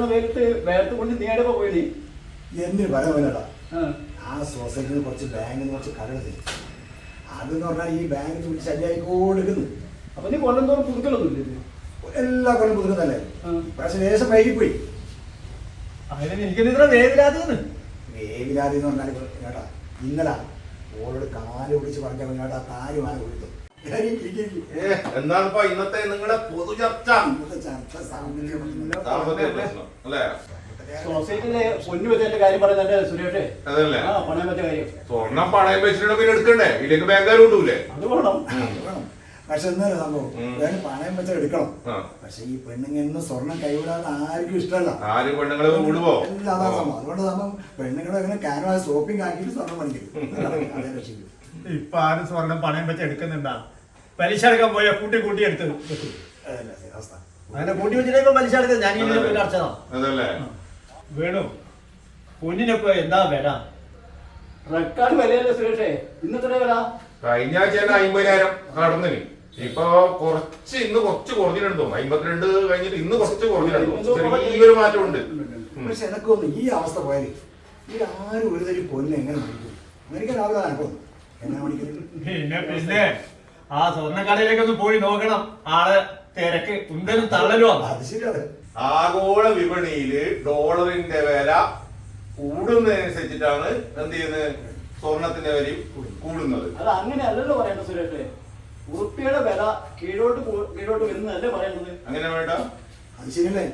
കിടന്ന വേലത്ത് വേലത്ത് കൊണ്ട് നേടുമ്പോ പോയി എന്തിനു പറയാ ആ സൊസൈറ്റിയിൽ കുറച്ച് ബാങ്കിൽ നിന്ന് കുറച്ച് കടകൾ തരും. അതെന്ന് പറഞ്ഞാൽ ഈ ബാങ്കിൽ വിളിച്ച് ശരിയായിക്കൊടുക്കുന്നു. അപ്പൊ നീ കൊല്ലം തോറും പുതുക്കലൊന്നുമില്ല? എല്ലാ കൊല്ലം പുതുക്കുന്നല്ലേ. ഇപ്രാവശ്യം ലേശം വൈകിപ്പോയി. എനിക്കിത്ര വേവിലാതെന്ന് വേവിലാതെ എന്ന് പറഞ്ഞാൽ കേട്ടാ ഇന്നലെ ഓളോട് കാല് പിടിച്ച് പറഞ്ഞ കേട്ടാ താരുമാണ് കൊടുത്തു. എന്താണിപ്പോ ഇന്നത്തെ നിങ്ങളുടെ പൊതു ചർച്ച? സൊസൈറ്റിയിലെ പൊന്നു വെച്ചതിന്റെ കാര്യം പറയുന്നുണ്ട് സുരേഷേ. അതല്ലേ പണയം വെച്ച കാര്യം. സ്വർണം പണയം വെച്ചിട്ട് പിന്നെ എടുക്കണ്ടേ? ഇല്ലെങ്കിൽ ബാങ്കുകാർ കൊണ്ടൂലേ? അത് വേണം. പക്ഷെ എന്നാലും സംഭവം വേണം പണയം വെച്ചാൽ എടുക്കണം. പക്ഷെ ഈ പെണ്ണുങ്ങൾ സ്വർണം കൈവിടാതെ ആർക്കും ഇഷ്ടമല്ല. ആരും പെണ്ണുങ്ങളെ വിടുവോ? അതാ സംഭവം. അതുകൊണ്ട് സംഭവം പെണ്ണുങ്ങളെ അങ്ങനെ ക്യാൻവാസ് ഷോപ്പിംഗ് ആക്കിയിട്ട് സ്വർണം പണിക്കും. ഇപ്പൊ ആരും സ്വർണം പണയം വെച്ച് എടുക്കുന്നുണ്ടാ? പലിശ എടുക്കാൻ പോയാ കൂട്ടി എടുത്ത് അങ്ങനെ കൂട്ടി വെച്ചിട്ട് പലിശ എടുക്കുന്നത് ഞാൻ അതല്ലേ വേണു. പൊന്നിനൊക്കെ എന്താ വില? റെക്കാർഡ് വിലയല്ലേ സുരേഷേ? ഇന്നത്തെ വില കഴിഞ്ഞ ആഴ്ച 50,000 കടന്നിന്. ഇപ്പൊ ഇന്ന് കുറച്ച് കുറഞ്ഞിട്ടുണ്ടോ? 52 കഴിഞ്ഞിട്ട് ഇന്ന് കുറച്ച് കുറഞ്ഞിട്ടുണ്ടോ? ചെറിയൊരു മാറ്റമുണ്ട്. പക്ഷെ എനക്ക് ഒന്ന് ഈ അവസ്ഥ പോയാല് ഈ ആരും ഒരു തരി പൊന്ന് എങ്ങനെ മേടിക്കും? മേടിക്കാൻ ആവില്ല എനക്കൊന്നും. എങ്ങനെ മേടിക്കുന്നത്? പിന്നെ ആ സ്വർണ്ണക്കടയിലേക്കൊന്ന് പോയി നോക്കണം. ആള് തിരക്ക് ഉണ്ടലും തള്ളലും. അത് ശരിയാണ്. ആഗോള വിപണിയില് ഡോളറിന്റെ വില കൂടുന്നതിനനുസരിച്ചിട്ടാണ് എന്ത് ചെയ്യുന്നത്? സ്വർണത്തിന്റെ വിലയും കൂടുന്നത്. അത് അങ്ങനെയല്ലല്ലോ പറയേണ്ടത് സുരേഷേ. ഉറുപ്പിയുടെ വില കീഴോട്ട് വരുന്നതല്ലേ പറയേണ്ടത്? അങ്ങനെ വേണ്ട. അത് ശരിയല്ലേ?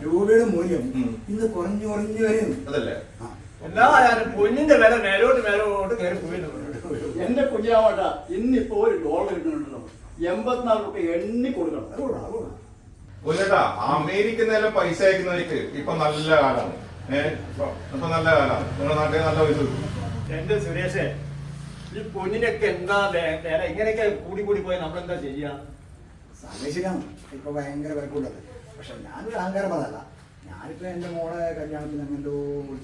രൂപയുടെ മൂല്യം ഇന്ന് കുറഞ്ഞു വരുന്നു. അതല്ലേ എല്ലാ പൊന്നിന്റെ വില മേലോട്ട് കയറി പോയി. എന്റെ കുഞ്ഞാവട്ട ഇന്നിപ്പോ ഒരു ഡോളർ കിട്ടുന്നുണ്ടല്ലോ 84 രൂപ എണ്ണി കൊടുക്കണം. ഒന്നേട്ടാ അമേരിക്ക നേരം പൈസ അയക്കുന്നവർക്ക് ഇപ്പൊ നല്ല കാലാണ്. ഇപ്പൊ നല്ല കാലാണ്. നിങ്ങളുടെ നാട്ടിൽ നല്ല പൈസ കിട്ടും. എന്റെ സുരേഷേ, ഈ പൊന്നിനൊക്കെ എന്താ വില? ഇങ്ങനെയൊക്കെ കൂടി പോയി നമ്മളെന്താ ചെയ്യാ? സംശയിക്കാം. ഇപ്പൊ ഭയങ്കര വിലക്കുള്ളത്. പക്ഷെ ഞാനൊരു അഹങ്കാരമല്ല. ഞാനിപ്പോ എന്റെ മോളെ കല്യാണത്തിന് അങ്ങനെന്തോ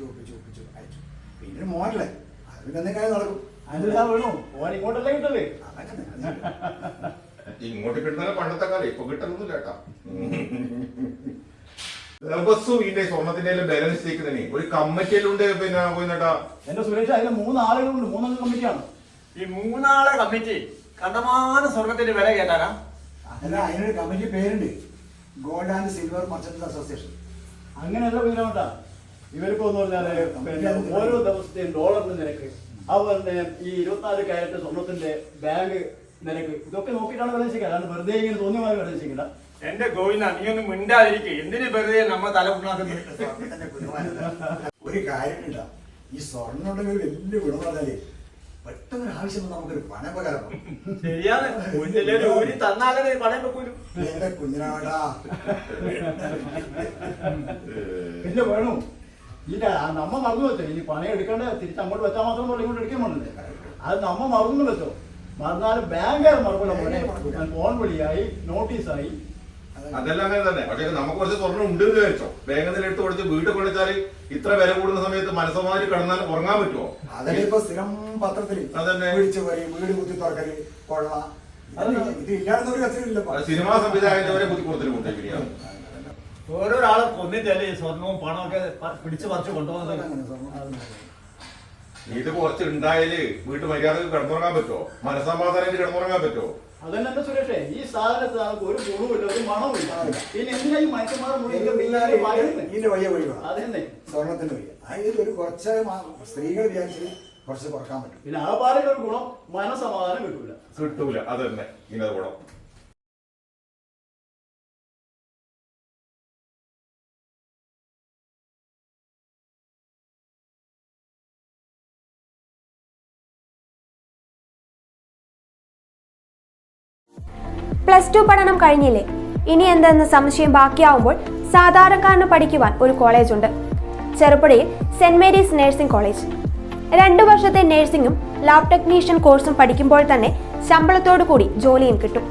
ഒപ്പിച്ചു അയച്ചു. പിന്നെ മോനല്ലേ അത് പിന്നെ എന്തെങ്കിലും നടക്കും. അതെല്ലാം വേണോ? ഓൻ ഇങ്ങോട്ടല്ലേ കിട്ടല്ലേ? ഇങ്ങോട്ട് കിട്ടുന്ന പണ്ടത്തെ കാലം ഇപ്പൊ കിട്ടുന്നില്ല കേട്ടാ. ദിവസവും ഇതിന്റെ സ്വർണത്തിന്റെ വില നിശ്ചയിക്കുന്നതിന് ഒരു കമ്മിറ്റിയിലുണ്ട്. പിന്നെ പോയിട്ടാ എന്റെ സുരേഷ് അതിന് 3 ആളുകളുണ്ട്. 3 കമ്മിറ്റിയാണ്. ഈ 3 ആളെ കമ്മിറ്റി കണ്ടമാന സ്വർണത്തിന്റെ വില കേട്ടാരാ? അല്ല, അതിനൊരു കമ്മിറ്റി പേരുണ്ട്, gold and silver merchant association. അങ്ങനെയല്ല പിന്നെ ഇവർക്ക് എന്ന് പറഞ്ഞാല് പിന്നെ ഓരോ ദിവസത്തെയും ഡോളറിന്റെ നിരക്ക്, അതുപോലെ തന്നെ ഈ 24 കാരറ്റ് സ്വർണത്തിന്റെ ബാങ്ക് നിരക്ക്, ഇതൊക്കെ നോക്കിയിട്ടാണ് വില നിശ്ചയിക്കുക. അല്ലാണ്ട് വെറുതെ ഇങ്ങനെ തോന്നിയമായി വില നിശ്ചയിക്കില്ല. എന്റെ ഗോവിന്ദ, നീ ഒന്നും മിണ്ടാതിരിക്കും. എന്തിനു വെറുതെ നമ്മ തല ഉണ്ടാക്കുന്നത്? ഒരു കാര്യമില്ല, ഈ സ്വർണ്ണം ഉണ്ടെങ്കിൽ വലിയ ഗുണം പറഞ്ഞാലേ പെട്ടെന്ന് ആവശ്യം നമുക്കൊരു പണം പകരണം. ശരിയാണ്. തന്നാലേ പണയം വെക്കൂലും. എന്റെ കുഞ്ഞിനാടാ പിന്നെ വേണു ഇല്ല, നമ്മ മറന്നു വെച്ചോ. ഇനി പണയം എടുക്കേണ്ട തിരിച്ച് അങ്ങോട്ട് വെച്ചാൽ മാത്രം ഇങ്ങോട്ട് എടുക്കാൻ വേണ്ടേ? അത് നമ്മ മറന്നു വെച്ചോ. മറന്നാലും ബാങ്കുകാർ മറക്കൂല. ഫോൺ വിളിയായി, നോട്ടീസായി. അതെല്ലാം അങ്ങനെ തന്നെ. പക്ഷേ നമുക്ക് കുറച്ച് സ്വർണ്ണം ഉണ്ട് എന്ന് വിചാരിച്ചോ, ബാങ്കിൽ നിന്ന് എടുത്ത് കൊടുത്ത് വീട്ടിൽ കൊണ്ടുവച്ചാൽ ഇത്ര വില കൂടുന്ന സമയത്ത് മനസ്സമാരി കിടന്നാൽ ഉറങ്ങാൻ പറ്റുമോ? അതല്ലേ ഇപ്പൊ സ്ഥിരം പത്രത്തില് വീടിച്ചു പോയി വീട് കുത്തി തുറക്കല് കൊള്ള. ഇത് ഇല്ലാത്തവര് കത്തില്ലല്ലോ. സിനിമാ സംവിധായകരെ കുത്തി കൊടുത്തിട്ട് കൊണ്ടിരിക്കുകയാണ്. ഓരോരാളെ കൊന്നിട്ടല്ലേ ഈ സ്വർണവും പണവും ഒക്കെ പിടിച്ചു പറിച്ചു കൊണ്ടുപോകുന്നത്. ഇത് കുറച്ച് ഉണ്ടായാല് വീട്ടു മര്യാദക്ക് കിടന്നുറങ്ങാൻ പറ്റുമോ? മനസ്സമാധാനം കിടന്നുറങ്ങാൻ പറ്റുമോ? അതന്നെ എന്റെ സുരേഷേ, ഈ സാധനത്ത് നമുക്ക് ഒരു ഗുണവുമില്ല, ഒരു മണവുമില്ല. പിന്നെ എന്തിനാ ഈ മനുഷ്യന്മാർ ഇതിന്റെ വയ്യ വഴിവാ. അതന്നെ സ്വർണത്തിന്റെ വയ്യ. അതായത് ഒരു കുറച്ച് സ്ത്രീകൾ വിചാരിച്ച് കുറച്ച് കുറക്കാൻ പറ്റും. പിന്നെ ആ പാലിന്റെ ഒരു ഗുണം മനസമാധാനം കിട്ടൂല. അത് തന്നെ ഇന്നത് ഗുണം. +2 പഠനം കഴിഞ്ഞില്ലേ? ഇനി എന്തെന്ന് സംശയം ബാക്കിയാവുമ്പോൾ സാധാരണക്കാരന് പഠിക്കുവാൻ ഒരു കോളേജുണ്ട്. ചെറുപുഴയിൽ സെന്റ് മേരീസ് നഴ്സിംഗ് കോളേജ്. 2 വർഷത്തെ നഴ്സിംഗും ലാബ് ടെക്നീഷ്യൻ കോഴ്സും പഠിക്കുമ്പോൾ തന്നെ ശമ്പളത്തോടു കൂടി ജോലിയും കിട്ടും.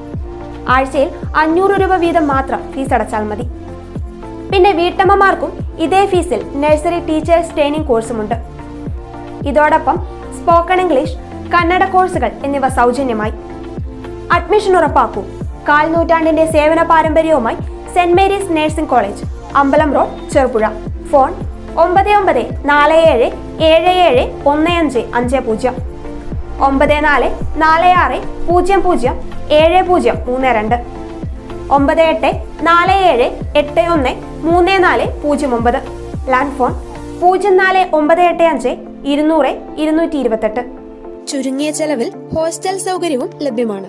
ആഴ്ചയിൽ 500 രൂപ വീതം മാത്രം ഫീസ് അടച്ചാൽ മതി. പിന്നെ വീട്ടമ്മമാർക്കും ഇതേ ഫീസിൽ നഴ്സറി ടീച്ചേഴ്സ് ട്രെയിനിങ് കോഴ്സുമുണ്ട്. ഇതോടൊപ്പം സ്പോക്കൺ ഇംഗ്ലീഷ്, കന്നഡ കോഴ്സുകൾ എന്നിവ സൗജന്യമായി. അഡ്മിഷൻ ഉറപ്പാക്കൂ. 4 നൂറ്റാണ്ടിന്റെ സേവന പാരമ്പര്യവുമായി സെന്റ് മേരീസ് നഴ്സിംഗ് കോളേജ്, അമ്പലം road, Cherupuzha. Phone 9947771550, 9446007032, 9847813409. Land phone 04985 200 228. ചുരുങ്ങിയ ചെലവിൽ ഹോസ്റ്റൽ സൗകര്യവും ലഭ്യമാണ്.